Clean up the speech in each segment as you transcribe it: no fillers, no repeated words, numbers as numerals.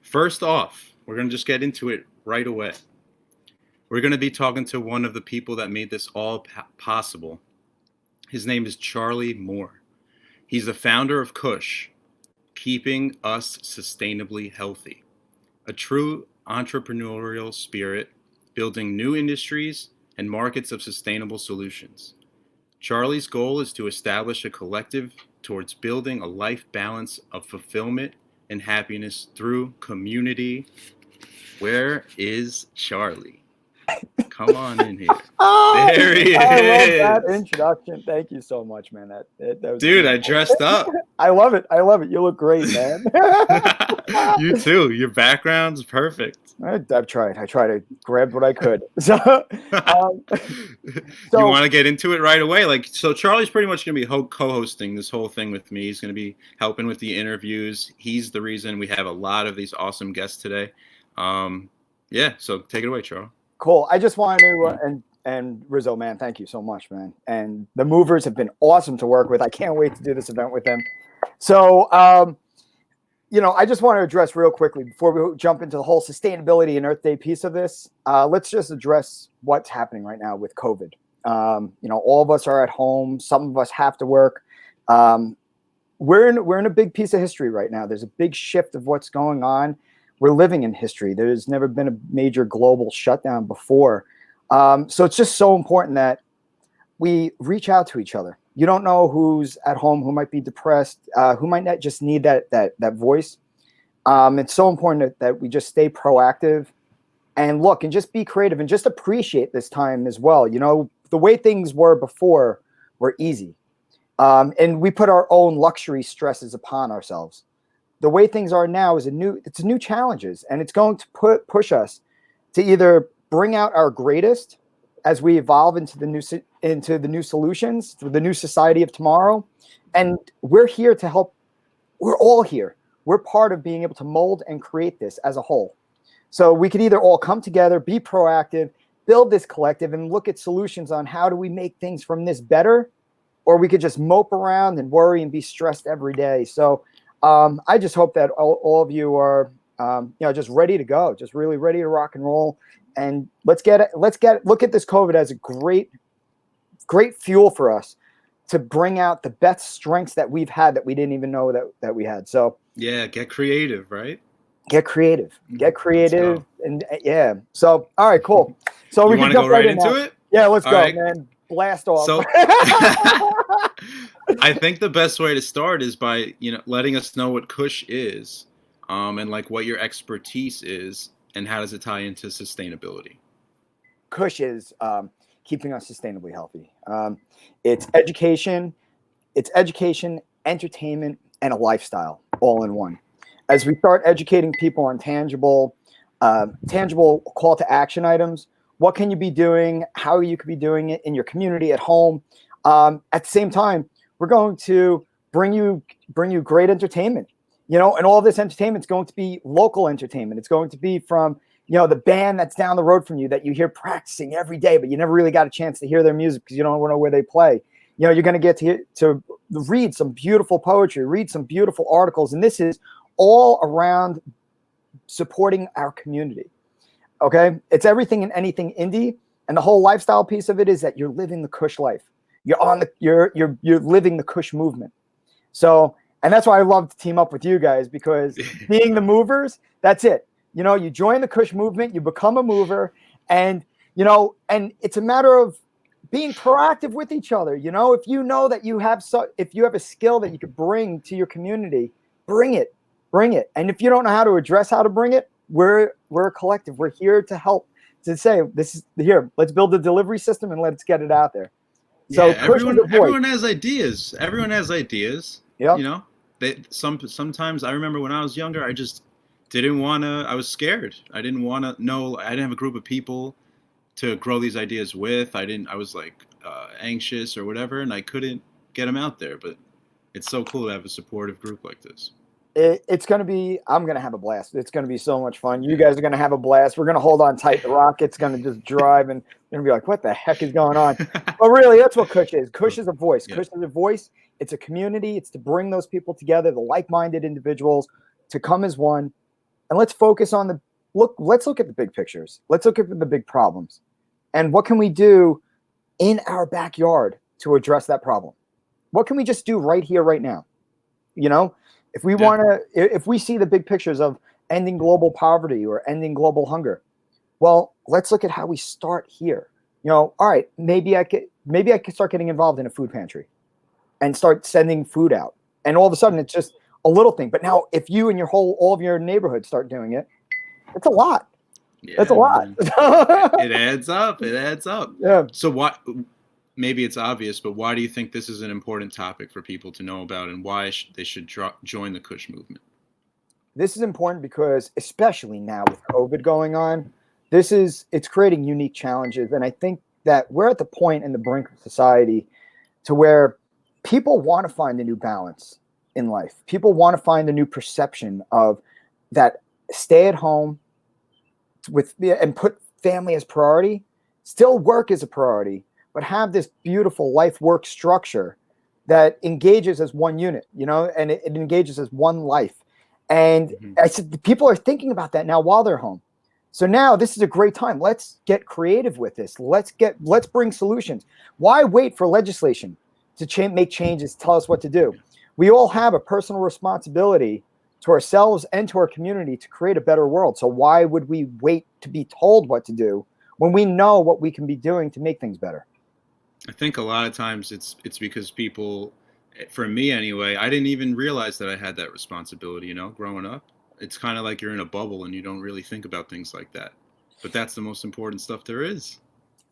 First off, we're going to just get into it right away. We're going to be talking to one of the people that made this all possible. His name is Charlie Mohr. He's the founder of KusH, Keeping Us Sustainably Healthy, a true entrepreneurial spirit building new industries and markets of sustainable solutions. Charlie's goal is to establish a collective towards building a life balance of fulfillment and happiness through community. Where is Charlie? Come on in here. Oh, There he is. I love that introduction. Thank you so much, man. That was Dude, beautiful. I dressed up. I love it. You look great, man. You too. Your background's perfect. I've tried. I tried to grab what I could. So You want to get into it right away? So Charlie's pretty much going to be co-hosting this whole thing with me. He's going to be helping with the interviews. He's the reason we have a lot of these awesome guests today. So take it away, Charlie. Cool. I just wanted to, and Rizzo, man, thank you so much, man. And the Movers have been awesome to work with. I can't wait to do this event with them. So, I just want to address real quickly before we jump into the whole sustainability and Earth Day piece of this. Let's just address what's happening right now with COVID. All of us are at home. Some of us have to work. We're in a big piece of history right now. There's a big shift of what's going on. We're living in history. There's never been a major global shutdown before. So it's just so important that we reach out to each other. You don't know who's at home, who might be depressed, who might not just need that voice. It's so important that we just stay proactive and look and just be creative and just appreciate this time as well. The way things were before were easy. And we put our own luxury stresses upon ourselves. The way things are now is new challenges, and it's going to push us to either bring out our greatest as we evolve into the new solutions, to the new society of tomorrow. And we're here to help. We're all here. We're part of being able to mold and create this as a whole. So we could either all come together, be proactive, build this collective, and look at solutions on how do we make things from this better, or we could just mope around and worry and be stressed every day. So I just hope that all of you are, just ready to go, just really ready to rock and roll. And look at this COVID as a great fuel for us to bring out the best strengths that we've had that we didn't even know that we had. So yeah, get creative, right? Get creative, and yeah. So all right, cool. So we can jump right into it. Yeah, let's go, man. Blast off. So I think the best way to start is by letting us know what KusH is, and what your expertise is, and how does it tie into sustainability. KusH is keeping us sustainably healthy. It's education, entertainment, and a lifestyle all in one. As we start educating people on tangible call to action items, what can you be doing, how you could be doing it in your community at home. At the same time, we're going to bring you great entertainment, and all this entertainment is going to be local entertainment. It's going to be from, the band that's down the road from you that you hear practicing every day, but you never really got a chance to hear their music because you don't know where they play. You're going to get to read some beautiful poetry, read some beautiful articles. And this is all around supporting our community. Okay. It's everything and anything indie. And the whole lifestyle piece of it is that you're living the KusH life. You're living the KusH movement. So, and that's why I love to team up with you guys, because being the movers, that's it. You join the KusH movement, you become a mover, and it's a matter of being proactive with each other. If you know that if you have a skill that you could bring to your community, bring it. And if you don't know how to address how to bring it, we're a collective. We're here to help, to say, this is here, let's build a delivery system and let's get it out there. So yeah, everyone has ideas. Everyone has ideas. Yeah. Sometimes I remember when I was younger, I just didn't want to. I was scared. I didn't want to know. I didn't have a group of people to grow these ideas with. I was anxious or whatever, and I couldn't get them out there. But it's so cool to have a supportive group like this. I'm going to have a blast. It's going to be so much fun. You guys are going to have a blast. We're going to hold on tight. The rocket's going to just drive, and you're going to be like, what the heck is going on? But really, that's what KusH is. KusH is a voice. Yeah. KusH is a voice. It's a community. It's to bring those people together, the like-minded individuals, to come as one and let's focus on let's look at the big pictures. Let's look at the big problems. And what can we do in our backyard to address that problem? What can we just do right here, right now? You know, if we want to, if we see the big pictures of ending global poverty or ending global hunger, well, let's look at how we start here. You know, all right, maybe I could start getting involved in a food pantry and start sending food out. And all of a sudden it's just a little thing. But now if you and all of your neighborhood start doing it, it's a lot. Yeah, that's a lot. It adds up. It adds up. Yeah. So what, maybe it's obvious, but why do you think this is an important topic for people to know about, and why they should join the KusH movement? This is important because, especially now with COVID going on, it's creating unique challenges. And I think that we're at the point in the brink of society to where people want to find a new balance in life. People want to find a new perception of that, stay at home and put family as priority, still work as a priority, but have this beautiful life work structure that engages as one unit, you know, and it engages as one life. And I said, people are thinking about that now while they're home. So now this is a great time. Let's get creative with this. Let's bring solutions. Why wait for legislation to make changes, tell us what to do? We all have a personal responsibility to ourselves and to our community to create a better world. So why would we wait to be told what to do when we know what we can be doing to make things better? I think a lot of times it's because people, for me anyway, I didn't even realize that I had that responsibility, you know, growing up. It's kind of like you're in a bubble and you don't really think about things like that. But that's the most important stuff there is.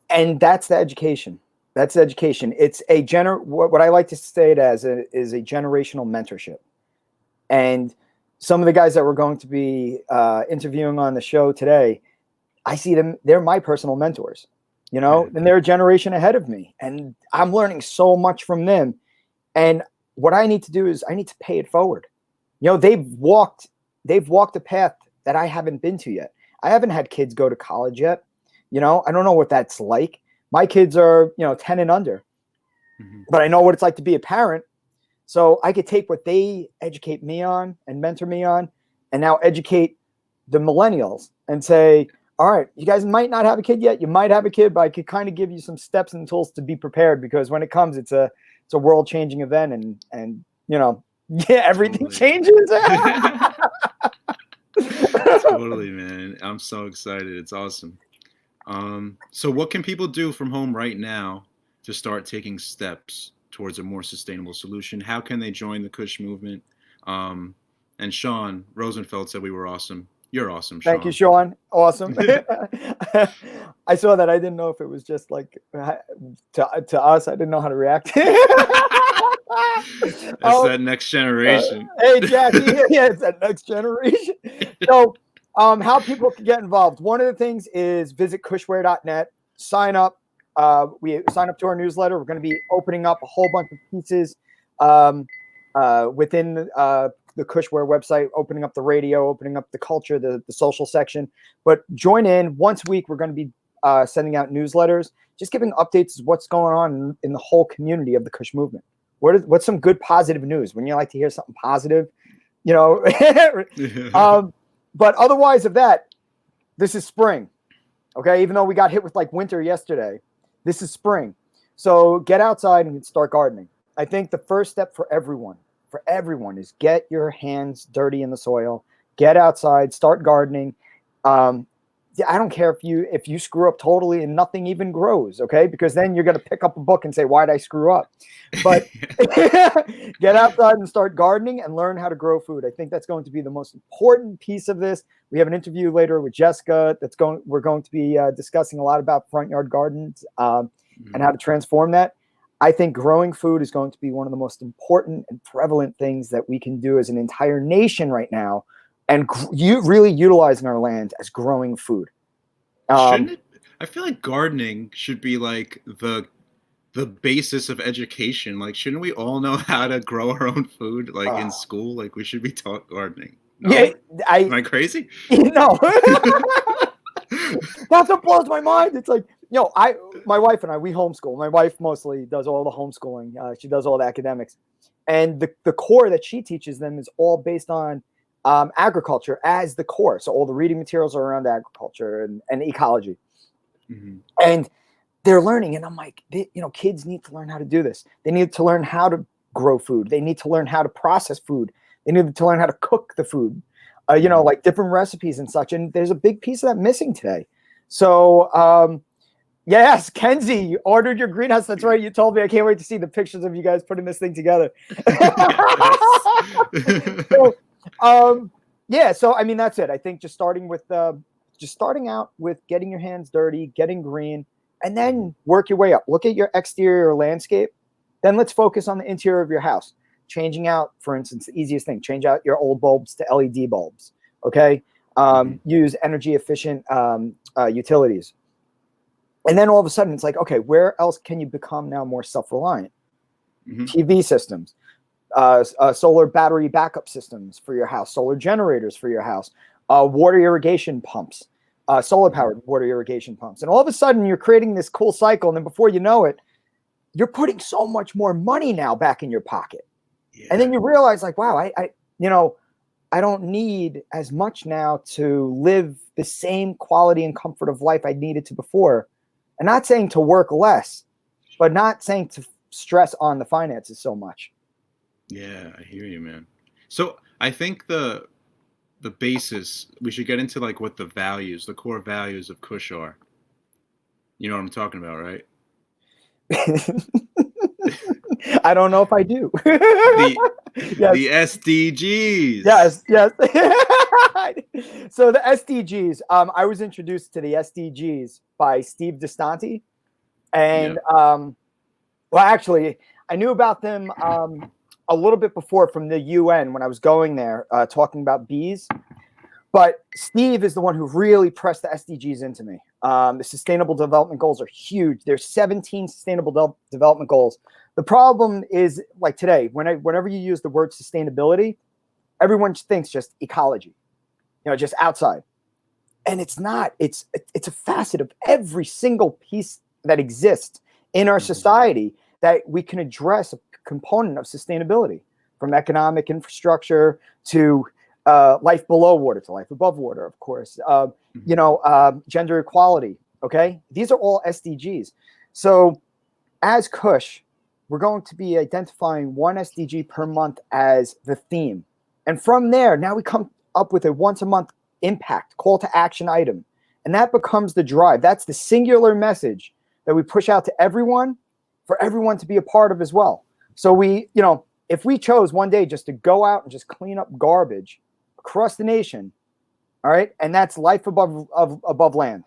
And that's the education. That's the education. It's what I like to say it as is a generational mentorship. And some of the guys that we're going to be interviewing on the show today, I see them, they're my personal mentors, you know, and they're a generation ahead of me. And I'm learning so much from them. And what I need to do is I need to pay it forward. You know, they've walked a path that I haven't been to yet. I haven't had kids go to college yet. You know, I don't know what that's like. My kids are, 10 and under, but I know what it's like to be a parent. So I could take what they educate me on and mentor me on, and now educate the millennials and say, all right, you guys might not have a kid yet. You might have a kid, but I could kind of give you some steps and tools to be prepared, because when it comes, it's a world changing event, and everything changes. Totally, man. I'm so excited. It's awesome. So what can people do from home right now to start taking steps towards a more sustainable solution? How can they join the KusH movement? And Sean Rosenfeld said we were awesome. You're awesome, Sean. Thank you, Sean. Awesome. I saw that. I didn't know if it was just like to us. I didn't know how to react. It's that next generation. Hey, Jackie. Yeah, it's that next generation. So how people can get involved. One of the things is visit kushwear.net, sign up. We sign up to our newsletter. We're going to be opening up a whole bunch of pieces within the KusH Wear website, opening up the radio, opening up the culture, the social section. But join in. Once a week, we're going to be sending out newsletters, just giving updates of what's going on in the whole community of the KusH movement. What's some good positive news? When you like to hear something positive, but otherwise of that, this is spring. Okay, even though we got hit with like winter yesterday, this is spring. So get outside and start gardening. I think the first step for everyone is get your hands dirty in the soil, get outside, start gardening. I don't care if you screw up totally and nothing even grows, okay? Because then you're going to pick up a book and say, why did I screw up? But get outside and start gardening and learn how to grow food. I think that's going to be the most important piece of this. We have an interview later with Jessica we're going to be discussing a lot about front yard gardens and how to transform that. I think growing food is going to be one of the most important and prevalent things that we can do as an entire nation right now, and really utilizing our land as growing food. Shouldn't it? I feel like gardening should be like the basis of education. Like, shouldn't we all know how to grow our own food? Like in school, like we should be taught gardening. No? Yeah, am I crazy? No. That's what blows my mind. It's like, my wife and I, we homeschool. My wife mostly does all the homeschooling. She does all the academics. And the core that she teaches them is all based on agriculture as the core. So all the reading materials are around agriculture and ecology. Mm-hmm. And they're learning. And I'm like, kids need to learn how to do this. They need to learn how to grow food. They need to learn how to process food. They need to learn how to cook the food, like different recipes and such. And there's a big piece of that missing today. So, yes, Kenzie, you ordered your greenhouse. That's right. You told me. I can't wait to see the pictures of you guys putting this thing together. So I mean, that's it. I think just starting out with getting your hands dirty, getting green, and then work your way up. Look at your exterior landscape. Then let's focus on the interior of your house. Changing out, for instance, the easiest thing, change out your old bulbs to LED bulbs. Okay. Use energy efficient utilities. And then all of a sudden it's like, okay, where else can you become now more self-reliant? TV systems, solar battery backup systems for your house, solar generators for your house, water irrigation pumps, solar powered water irrigation pumps. And all of a sudden you're creating this cool cycle. And then before you know it, you're putting so much more money now back in your pocket. Yeah. And then you realize like, wow, I don't need as much now to live the same quality and comfort of life I needed to before. And not saying to work less, but not saying to stress on the finances so much. Yeah, I hear you, man. So I think the basis, we should get into like what the core values of KusH are. You know what I'm talking about, right? I don't know if I do. The SDGs. Yes. So the SDGs, I was introduced to the SDGs by Steve DeStanti. And, actually, I knew about them a little bit before from the UN when I was going there talking about bees. But Steve is the one who really pressed the SDGs into me. The Sustainable Development Goals are huge. There's 17 Sustainable Development Goals. The problem is, like today, whenever you use the word sustainability, everyone thinks just ecology, just outside. And it's not. It's a facet of every single piece that exists in our society that we can address a component of sustainability, from economic infrastructure to life below water to life above water, of course, gender equality. Okay. These are all SDGs. So as KusH, we're going to be identifying one SDG per month as the theme. And from there, now we come up with a once a month impact call to action item. And that becomes the drive. That's the singular message that we push out to everyone for everyone to be a part of as well. So we, if we chose one day just to go out and just clean up garbage across the nation, all right, and that's life above land.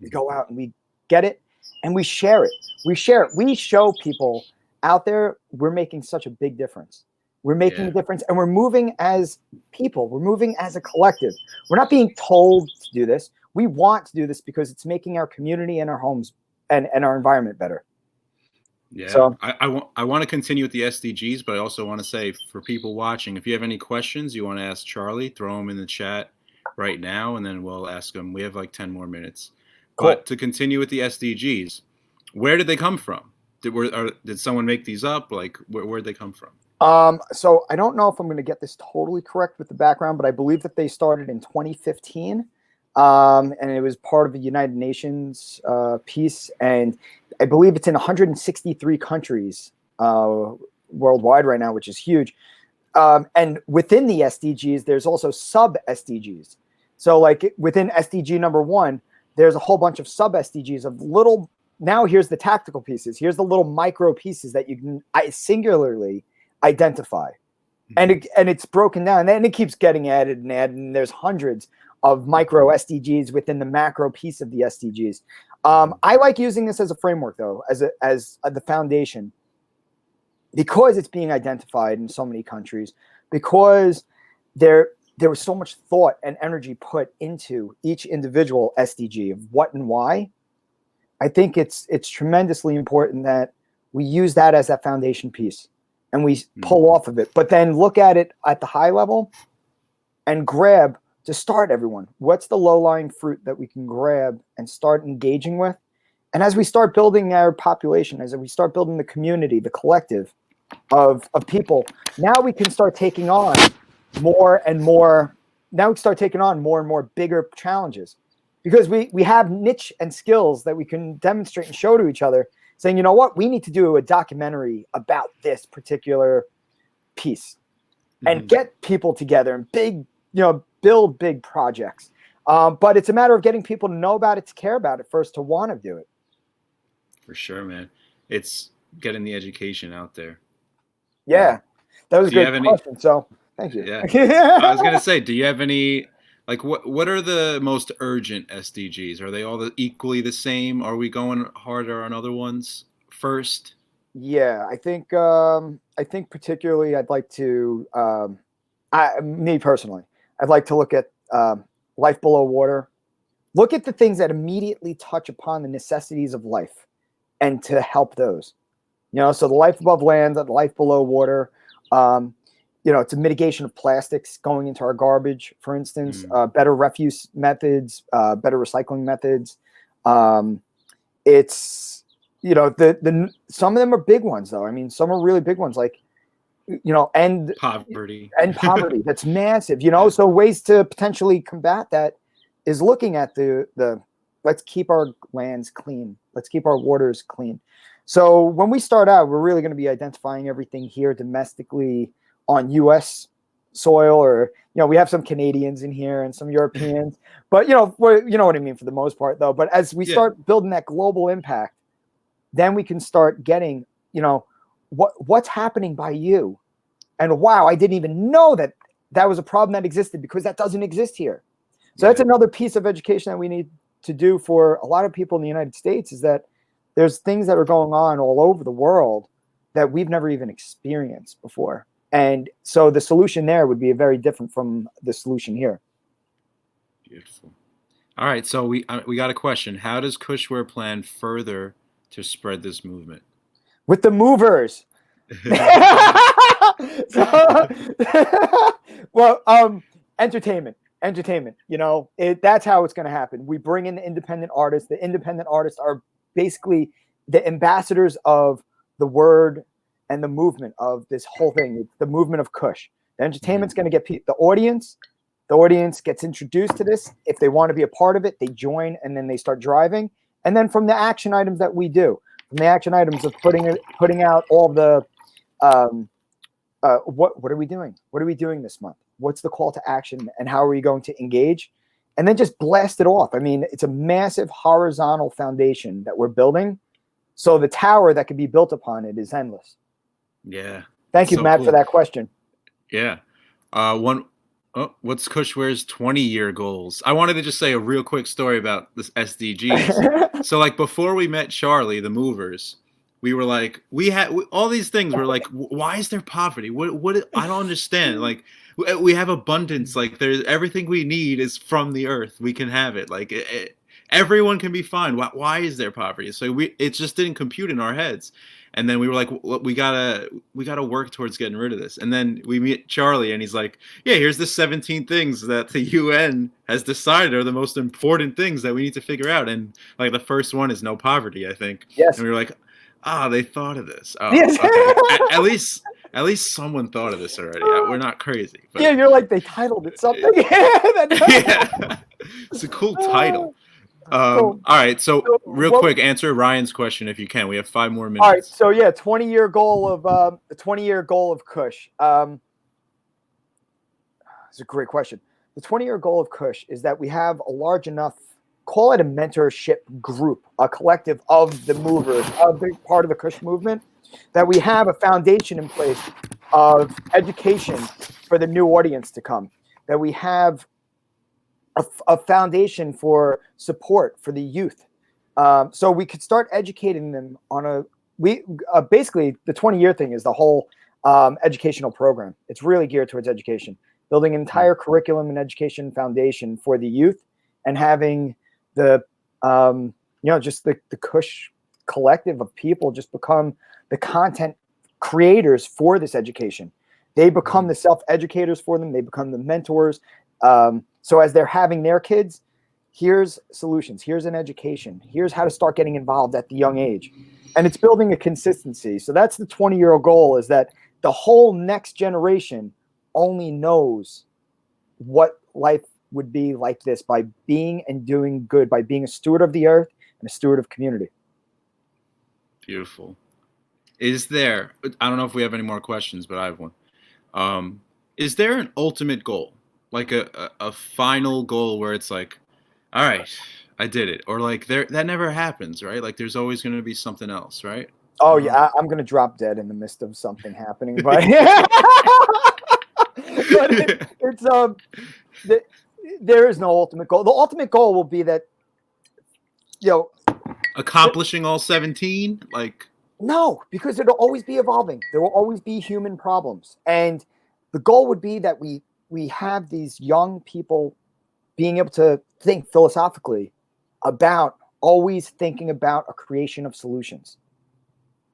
We go out and we get it and we share it. We show people out there we're making such a big difference. We're making a difference, and we're moving as people. We're moving as a collective. We're not being told to do this. We want to do this because it's making our community and our homes and our environment better. Yeah, so I want to continue with the SDGs, but I also want to say for people watching, if you have any questions you want to ask Charlie, throw them in the chat right now, and then we'll ask them. We have like 10 more minutes. Cool. But to continue with the SDGs, where did they come from? Did someone make these up? Like, where'd they come from? So I don't know if I'm going to get this totally correct with the background, but I believe that they started in 2015. And it was part of the United Nations piece. And I believe it's in 163 countries worldwide right now, which is huge. And within the SDGs, there's also sub-SDGs. So like within SDG number 1, there's a whole bunch of sub-SDGs of little, now here's the tactical pieces. Here's the little micro pieces that you can singularly identify. And it's broken down, and it keeps getting added, and there's hundreds of micro SDGs within the macro piece of the SDGs. I like using this as a framework, though, as the foundation, because it's being identified in so many countries, because there was so much thought and energy put into each individual SDG of what and why. I think it's tremendously important that we use that as that foundation piece and we pull off of it, but then look at it at the high level and grab to start everyone. What's the low-lying fruit that we can grab and start engaging with? And as we start building our population, as we start building the community, the collective of people, now we can start taking on more and more. Now we start taking on more and more bigger challenges because we have niche and skills that we can demonstrate and show to each other, saying, you know what, we need to do a documentary about this particular piece and get people together and build big projects. But it's a matter of getting people to know about it, to care about it first, to want to do it. For sure, man. It's getting the education out there. Yeah. That was a great question. So thank you. Yeah. I was going to say, do you have any, like, what are the most urgent SDGs? Are they all equally the same? Are we going harder on other ones first? Yeah, I think particularly I'd like to, me personally, I'd like to look at life below water. Look at the things that immediately touch upon the necessities of life and to help those. So the life above land, the life below water, it's a mitigation of plastics going into our garbage, for instance, better refuse methods, better recycling methods. It's, some of them are big ones though. I mean, some are really big ones, like, and poverty. That's massive, so ways to potentially combat that is looking at the let's keep our lands clean. Let's keep our waters clean. So when we start out, we're really going to be identifying everything here domestically on U.S. soil, or, we have some Canadians in here and some Europeans, but, you know what I mean for the most part, though. But as we start building that global impact, then we can start getting, what's happening by you. And wow, I didn't even know that was a problem that existed, because that doesn't exist here. So that's another piece of education that we need to do for a lot of people in the United States, is that there's things that are going on all over the world that we've never even experienced before. And so the solution there would be very different from the solution here. Beautiful. All right. So we got a question. How does KusH Wear plan further to spread this movement? With the movers. Entertainment. That's how it's going to happen. We bring in the independent artists. The independent artists are basically the ambassadors of the word and the movement of this whole thing. It's the movement of KusH. The entertainment's going to get the audience. The audience gets introduced to this. If they want to be a part of it, they join, and then they start driving. And then from the action items that we do, from the action items of putting out all the what are we doing? What are we doing this month? What's the call to action, and how are we going to engage? And then just blast it off. I mean, it's a massive horizontal foundation that we're building. So the tower that can be built upon it is endless. Yeah. Thank you, Matt, for that question. Yeah. What's KusH Wear's 20-year goals? I wanted to just say a real quick story about this SDGs. So, like, before we met Charlie, the movers, we were like, we had all these things. We're like, why is there poverty? What? I don't understand. Like, we have abundance. Like, there's everything we need is from the earth. We can have it. Like, everyone can be fine. Why is there poverty? So it just didn't compute in our heads. And then we were like, we gotta work towards getting rid of this. And then we meet Charlie, and he's like, yeah, here's the 17 things that the UN has decided are the most important things that we need to figure out. And like the first one is no poverty, I think. Yes. And we were like, they thought of this. Oh, yes. Okay. At least someone thought of this already. We're not crazy. But, yeah, you're like, they titled it something. Yeah. It's a cool title. All right, so real quick, answer Ryan's question if you can. We have 5 more minutes. All right, so yeah, 20-year goal of KusH. It's a great question. The 20-year goal of KusH is that we have a large enough, call it a mentorship group, a collective of the movers, of the part of the KusH movement, that we have a foundation in place of education for the new audience to come, that we have a foundation for support for the youth. So we could start educating them on basically the 20-year thing is the whole educational program. It's really geared towards education, building an entire curriculum and education foundation for the youth, and having the, just the KusH collective of people just become the content creators for this education. They become the self-educators for them. They become the mentors. So as they're having their kids, here's solutions, here's an education, here's how to start getting involved at the young age. And it's building a consistency. So that's the 20-year goal, is that the whole next generation only knows what life would be like this by being and doing good, by being a steward of the earth and a steward of community. Beautiful. Is there, I don't know if we have any more questions, but I have one. Is there an ultimate goal, like a final goal where it's like, all right, I did it, or like that never happens, right? Like there's always going to be something else, right? Oh yeah, I'm going to drop dead in the midst of something happening, but there is no ultimate goal. The ultimate goal will be that, accomplishing all 17, like. No, because it'll always be evolving. There will always be human problems. And the goal would be that we have these young people being able to think philosophically about always thinking about a creation of solutions,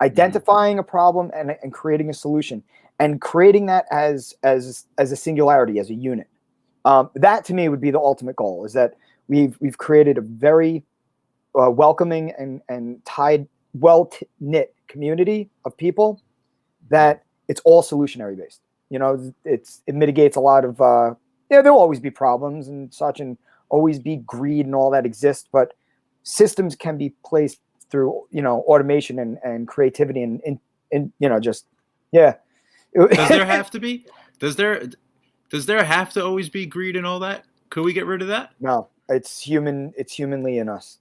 identifying a problem and creating a solution, and creating that as a singularity, as a unit. That to me would be the ultimate goal, is that we've created a very welcoming and tied, well-knit community of people that it's all solutionary based. It mitigates a lot of there will always be problems and such, and always be greed and all that exists, but systems can be placed through automation and creativity and just Does there have to be? Does there have to always be greed and all that? Could we get rid of that? No, it's human. It's humanly in us.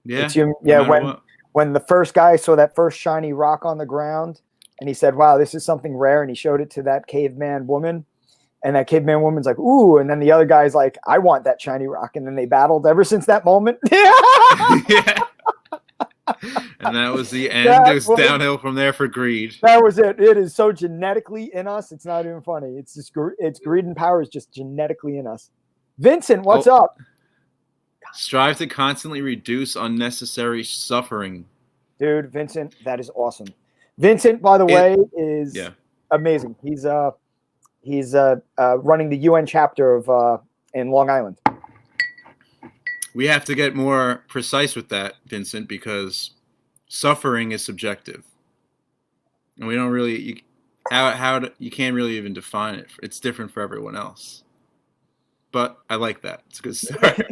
Yeah. It's human. Yeah. When the first guy saw that first shiny rock on the ground and he said, wow, this is something rare. And he showed it to that caveman woman, and that caveman woman's like, ooh. And then the other guy's like, I want that shiny rock. And then they battled ever since that moment. Yeah. And that was the end. It was downhill from there for greed. That was it. It is so genetically in us. It's not even funny. It's just, it's greed and power is just genetically in us. Vincent, what's up? Strive to constantly reduce unnecessary suffering. Dude, Vincent, that is awesome. Vincent, by the way, is amazing. He's running the UN chapter of in Long Island. We have to get more precise with that, Vincent, because suffering is subjective, and we don't really you can't really even define it. It's different for everyone else. But I like that. It's a good start.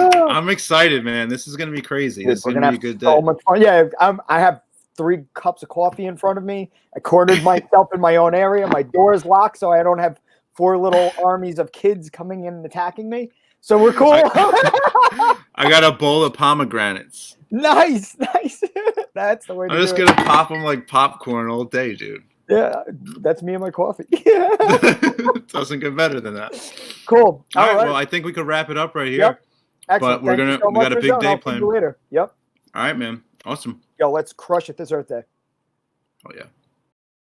I'm excited, man. This is going to be crazy. This is going to be a good day. So much fun. Yeah, I have 3 cups of coffee in front of me. I cornered myself in my own area. My door is locked, so I don't have 4 little armies of kids coming in and attacking me. So we're cool. I got a bowl of pomegranates. Nice. That's the way to do it. I'm just going to pop them like popcorn all day, dude. Yeah, that's me and my coffee. Doesn't get better than that. Cool. All right. Well, I think we could wrap it up right here. Yep. Excellent. But we got a big day planned. Later. Yep. All right, man. Awesome. Yo, let's crush it this Earth Day. Oh yeah.